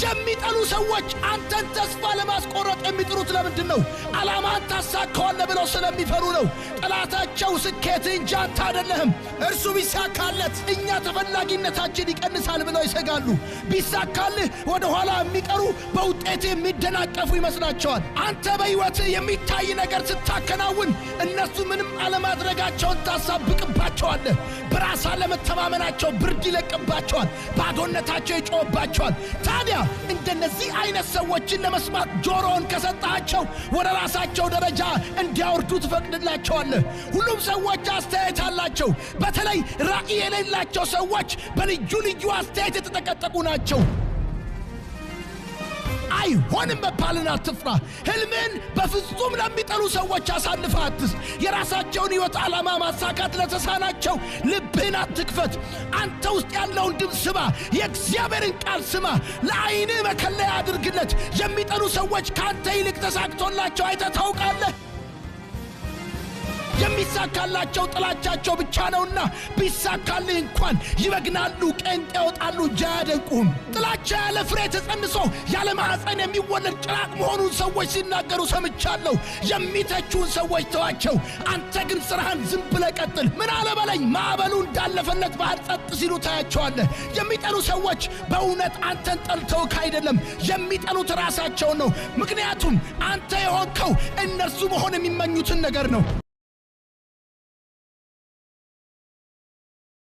የሚጠሉ ሰዎች አንተን ተስፋ ለማስቆረጥ የሚጥሩት ለምንድነው? ዓላማን ታሳካዋለህ ብለው ስለሚፈሩ ነው። ጠላታቸው ስኬት እንጂ አንተ አይደለህም። እርሱ ቢሳካለት እኛ ተፈላጊነታችን ይቀንሳል ብለው ይሰጋሉ። ቢሳካልህ ወደ ኋላ የሚቀሩ በውጤት የሚደናቀፉ ይመስላቸዋል። አንተ በሕይወት የሚታይ ነገር ስታከናውን እነሱ ምንም አለማድረጋቸውን ታሳብቅባቸዋለህ። በራስ አለመተማመናቸው ብርድ ይለቅባቸዋል። ባዶነታቸው ይጮህባቸዋል። ታዲያ እንደነዚህ አይነት ሰዎችን ለመስማት ጆሮን ከሰጣቸው ወደ ራሳቸው ደረጃ እንዲያወርዱ ትፈቅድላቸዋለህ። ሁሉም ሰዎች አስተያየት አላቸው። በተለይ ራዕይ የሌላቸው ሰዎች በልዩ ልዩ አስተያየት የተጠቀጠቁ ናቸው። አይሆንም መባልን አትፍራ። ሕልምን በፍጹም ለሚጠሉ ሰዎች አሳልፈህ አትስጥ። የራሳቸውን ሕይወት ዓላማ ማሳካት ለተሳናቸው ልብህን አትክፈት። አንተ ውስጥ ያለውን ድምፅ ስማ። የእግዚአብሔርን ቃል ስማ። ለዓይንህ መከለያ አድርግለት። የሚጠሉ ሰዎች ከአንተ ይልቅ ተሳክቶላቸው አይተህ ታውቃለህ? የሚሳካላቸው ጥላቻቸው ብቻ ነውና ቢሳካልህ እንኳን ይበግናሉ፣ ቄንጥ ያወጣሉ እንጂ አያደንቁም። ጥላቻ ያለ ፍሬ ተጸንሶ ያለ ማኅፀን የሚወለድ ጭራቅ መሆኑን ሰዎች ሲናገሩ ሰምቻለሁ። የሚተቹን ሰዎች ተዋቸው። አንተ ግን ሥራህን ዝም ብለህ ቀጥል። ምን አለ በለኝ። ማዕበሉ እንዳለፈለት ባህር ጸጥ ሲሉ ታያቸዋለህ። የሚጠሉ ሰዎች በእውነት አንተን ጠልተውክ አይደለም፣ የሚጠሉት ራሳቸውን ነው። ምክንያቱም አንተ የሆንከው እነርሱ መሆን የሚመኙትን ነገር ነው።